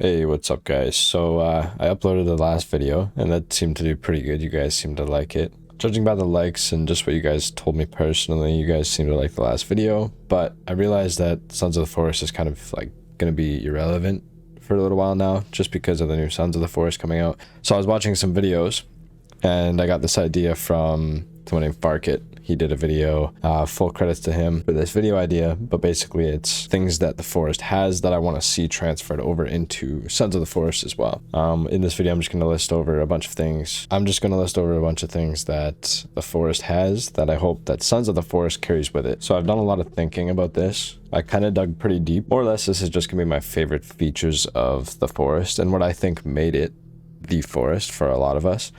Hey, what's up guys? So I uploaded the last video and that seemed to do pretty good. You guys seem to like it. Judging by the likes and just what you guys told me personally, you guys seem to like the last video, but I realized that Sons of the Forest is kind of like gonna be irrelevant for a little while now just because of the new Sons of the Forest coming out. So I was watching some videos and I got this idea from someone named Farkit. He did a video, full credits to him for this video idea, but basically it's things that the forest has that I want to see transferred over into Sons of the Forest as well. In this video, I'm just going to list over a bunch of things. I'm just going to list over a bunch of things that the forest has that I hope that Sons of the Forest carries with it. So I've done a lot of thinking about this. I kind of dug pretty deep. More or less, this is just going to be my favorite features of the forest and what I think made it the forest for a lot of us,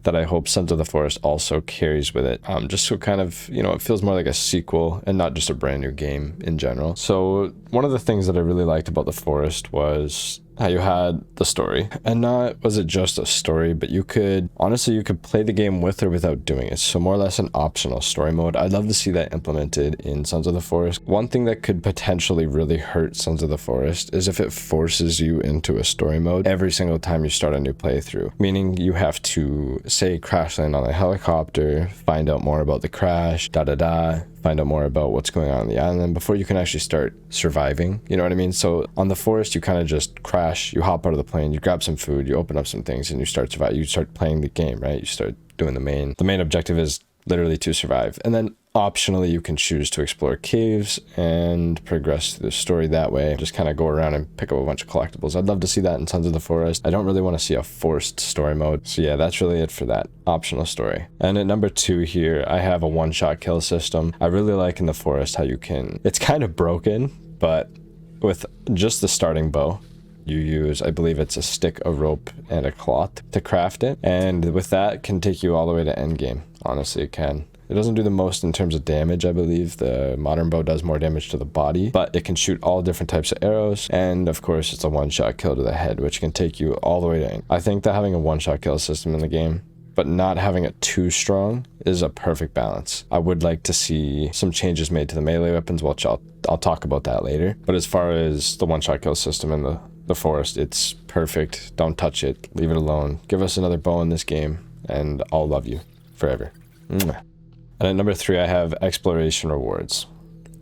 that I hope Sons of the Forest also carries with it. Just so kind of, you know, it feels more like a sequel and not just a brand new game in general. So one of the things that I really liked about the forest was how you had the story, and not was it just a story, but you could play the game with or without doing it. So more or less an optional story mode. I'd love to see that implemented in Sons of the Forest. One thing that could potentially really hurt Sons of the Forest is if it forces you into a story mode every single time you start a new playthrough, meaning you have to say crash land on a helicopter, find out more about the crash, find out more about what's going on the island before you can actually start surviving. You know what I mean? So on the forest, you kind of just crash, you hop out of the plane, you grab some food, you open up some things, and you start surviving. You start playing the game, right? You start doing the main objective is literally to survive. And then optionally, you can choose to explore caves and progress through the story that way. Just kind of go around and pick up a bunch of collectibles. I'd love to see that in Sons of the Forest. I don't really want to see a forced story mode. So yeah, that's really it for that optional story. And at number 2 here, I have a one-shot kill system. I really like in the forest how you can, it's kind of broken, but with just the starting bow, you use, I believe it's a stick, a rope, and a cloth to craft it. And with that, can take you all the way to endgame. Honestly, it can. It doesn't do the most in terms of damage, I believe. The modern bow does more damage to the body, but it can shoot all different types of arrows. And of course, it's a one-shot kill to the head, which can take you all the way to end. I think that having a one-shot kill system in the game, but not having it too strong, is a perfect balance. I would like to see some changes made to the melee weapons, which I'll talk about that later. But as far as the one-shot kill system in the forest, it's perfect. Don't touch it. Leave it alone. Give us another bow in this game, and I'll love you forever. Mwah. And at number 3, I have exploration rewards.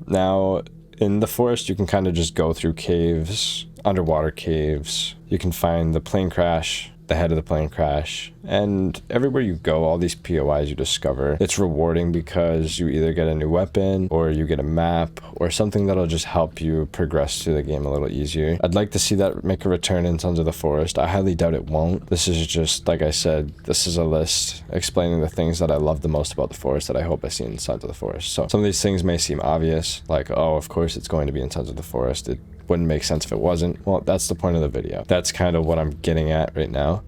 Now, in the forest, you can kind of just go through caves, underwater caves. You can find the plane crash, the head of the plane crash, and everywhere you go, all these POIs you discover, it's rewarding because you either get a new weapon or you get a map or something that'll just help you progress through the game a little easier. I'd like to see that make a return in Sons of the Forest. I highly doubt it won't. This is just, like I said, this is a list explaining the things that I love the most about the forest that I hope I see in Sons of the Forest. So some of these things may seem obvious, like, oh, of course it's going to be in Sons of the Forest. It wouldn't make sense if it wasn't. Well, that's the point of the video. That's kind of what I'm getting at right now.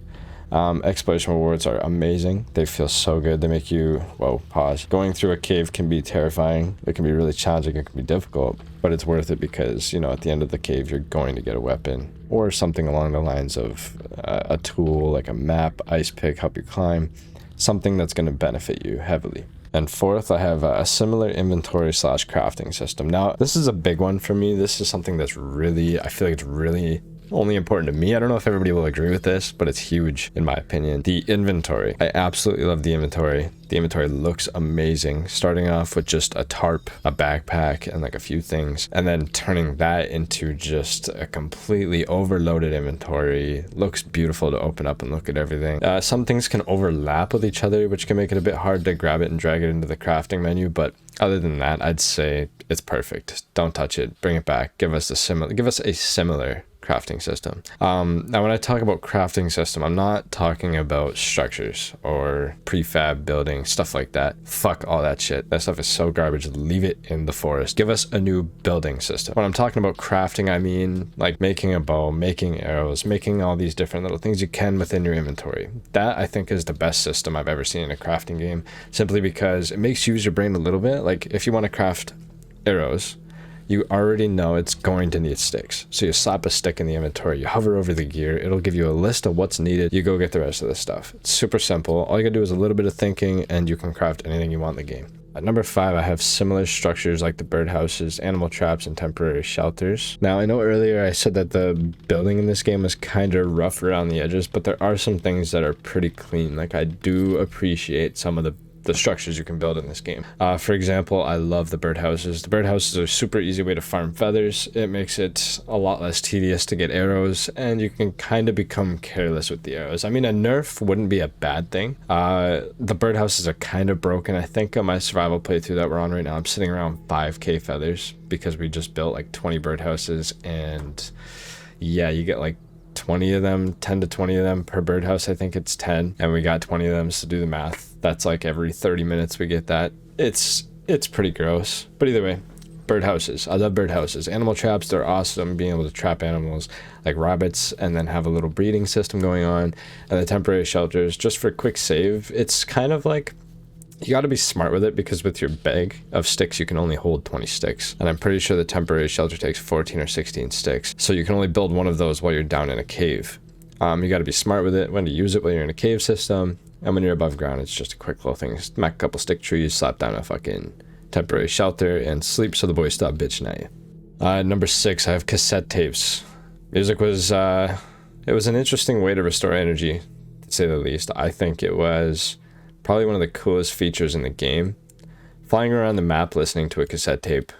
Exploration rewards are amazing. They feel so good. They make you, whoa, pause. Going through a cave can be terrifying. It can be really challenging. It can be difficult, but it's worth it because, you know, at the end of the cave, you're going to get a weapon or something along the lines of a tool like a map, ice pick, help you climb, something that's going to benefit you heavily. And 4th, I have a similar inventory / crafting system. Now, this is a big one for me. This is something that's really, I feel like it's really only important to me. I don't know if everybody will agree with this, but it's huge in my opinion. The inventory. I absolutely love the inventory. The inventory looks amazing. Starting off with just a tarp, a backpack, and like a few things, and then turning that into just a completely overloaded inventory. Looks beautiful to open up and look at everything. Some things can overlap with each other, which can make it a bit hard to grab it and drag it into the crafting menu, but other than that, I'd say it's perfect. Don't touch it. Bring it back. Give us a similar crafting system. Now when I talk about crafting system, I'm not talking about structures or prefab buildings, stuff like that. Fuck all that shit. That stuff is so garbage. Leave it in the forest. Give us a new building system. When I'm talking about crafting, I mean like making a bow, making arrows, making all these different little things you can within your inventory. That I think is the best system I've ever seen in a crafting game, simply because it makes you use your brain a little bit. Like if you want to craft arrows, you already know it's going to need sticks. So you slap a stick in the inventory, you hover over the gear, it'll give you a list of what's needed, you go get the rest of the stuff. It's super simple. All you gotta do is a little bit of thinking and you can craft anything you want in the game. At number 5, I have similar structures like the birdhouses, animal traps, and temporary shelters. Now, I know earlier I said that the building in this game was kind of rough around the edges, but there are some things that are pretty clean. Like, I do appreciate some of the structures you can build in this game. For example, I love the birdhouses. The birdhouses are a super easy way to farm feathers. It makes it a lot less tedious to get arrows, and you can kind of become careless with the arrows. I mean, a nerf wouldn't be a bad thing. The birdhouses are kind of broken. I think on my survival playthrough that we're on right now, I'm sitting around 5k feathers because we just built like 20 birdhouses, and yeah, you get like 20 of them, 10 to 20 of them per birdhouse. I think it's 10, and we got 20 of them, so do the math. That's like every 30 minutes we get that. It's pretty gross, but either way, birdhouses. I love birdhouses. Animal traps, they're awesome, being able to trap animals like rabbits and then have a little breeding system going on. And the temporary shelters, just for quick save, it's kind of like, you got to be smart with it, because with your bag of sticks, you can only hold 20 sticks. And I'm pretty sure the temporary shelter takes 14 or 16 sticks. So you can only build one of those while you're down in a cave. You got to be smart with it, when to use it while you're in a cave system. And when you're above ground, it's just a quick little thing. Smack a couple stick trees, slap down a fucking temporary shelter, and sleep so the boys stop bitching at you. Number 6, I have cassette tapes. Music was, it was an interesting way to restore energy, to say the least. I think it was probably one of the coolest features in the game. Flying around the map listening to a cassette tape,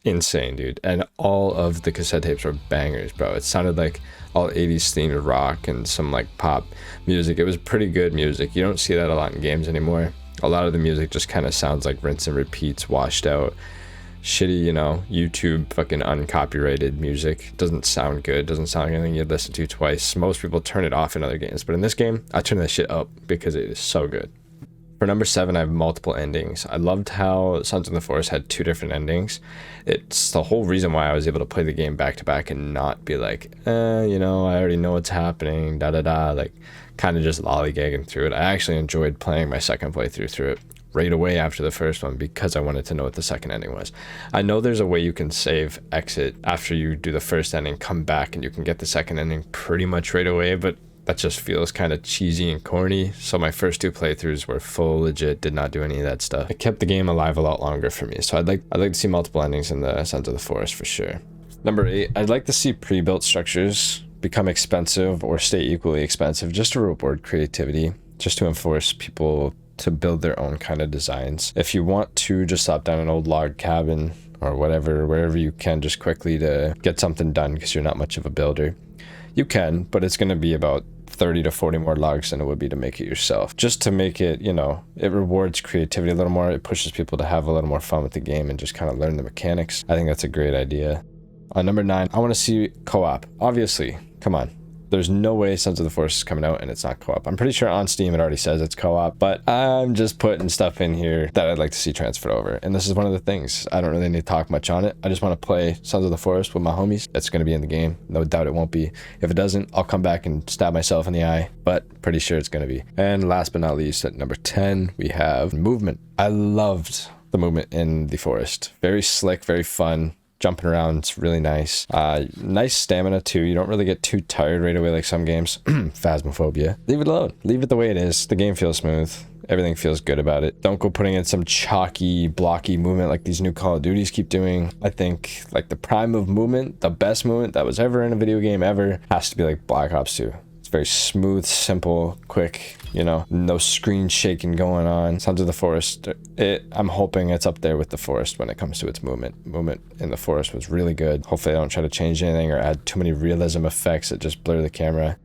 insane, dude. And all of the cassette tapes were bangers, bro. It sounded like all 80s themed rock and some like pop music. It was pretty good music. You don't see that a lot in games anymore. A lot of the music just kind of sounds like rinse and repeats, washed out, shitty, you know, YouTube fucking uncopyrighted music. Doesn't sound good. Doesn't sound like anything you'd listen to twice. Most people turn it off in other games, but in this game, I turn that shit up because it is so good. For number 7, I have multiple endings. I loved how Sons of the Forest had 2 different endings. It's the whole reason why I was able to play the game back to back and not be like, you know, I already know what's happening, like kind of just lollygagging through it. I actually enjoyed playing my second playthrough through it right away after the first one because I wanted to know what the second ending was. I know there's a way you can save, exit after you do the first ending, come back, and you can get the second ending pretty much right away, but that just feels kind of cheesy and corny. So my first 2 playthroughs were full legit, did not do any of that stuff. It kept the game alive a lot longer for me. So I'd like to see multiple endings in the Sons of the Forest for sure. Number 8, I'd like to see pre-built structures become expensive or stay equally expensive, just to reward creativity, just to enforce people to build their own kind of designs. If you want to just slap down an old log cabin or whatever, wherever you can just quickly to get something done because you're not much of a builder, you can, but it's going to be about 30 to 40 more logs than it would be to make it yourself. Just to make it, you know, it rewards creativity a little more. It pushes people to have a little more fun with the game and just kind of learn the mechanics. I think that's a great idea. On number 9, I want to see co-op. Obviously, come on. There's no way Sons of the Forest is coming out and it's not co-op. I'm pretty sure on Steam it already says it's co-op, but I'm just putting stuff in here that I'd like to see transferred over. And this is one of the things. I don't really need to talk much on it. I just want to play Sons of the Forest with my homies. It's going to be in the game. No doubt it won't be. If it doesn't, I'll come back and stab myself in the eye, but pretty sure it's going to be. And last but not least, at number 10, we have movement. I loved the movement in the forest. Very slick, very fun. Jumping around, it's really nice. Nice stamina too. You don't really get too tired right away like some games. Phasmophobia. Leave it alone. Leave it the way it is. The game feels smooth. Everything feels good about it. Don't go putting in some chalky, blocky movement like these new Call of Duties keep doing. I think like the prime of movement, the best movement that was ever in a video game ever, has to be like Black Ops 2. Very smooth, simple, quick, you know, no screen shaking going on. Sons of the Forest, I'm hoping it's up there with the Forest when it comes to its movement. Movement in the Forest was really good. Hopefully I don't try to change anything or add too many realism effects that just blur the camera.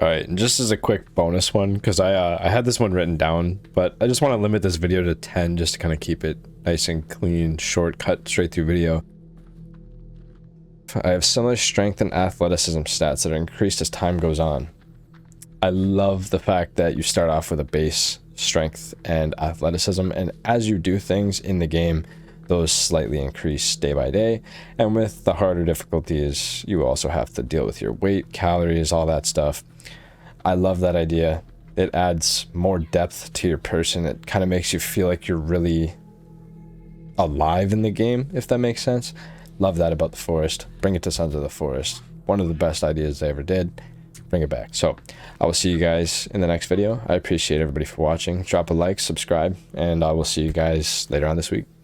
All right, and just as a quick bonus one, because I had this one written down, but I just want to limit this video to 10 just to kind of keep it nice and clean, short, cut straight through video. I have similar strength and athleticism stats that are increased as time goes on. I love the fact that you start off with a base strength and athleticism, and as you do things in the game, those slightly increase day by day. And with the harder difficulties, you also have to deal with your weight, calories, all that stuff. I love that idea. It adds more depth to your person. It kind of makes you feel like you're really alive in the game, if that makes sense. Love that about the forest. Bring it to Sons of the Forest. One of the best ideas they ever did. Bring bring it back. So I will see you guys in the next video. I appreciate everybody for watching. Drop a like, subscribe, and I will see you guys later on this week.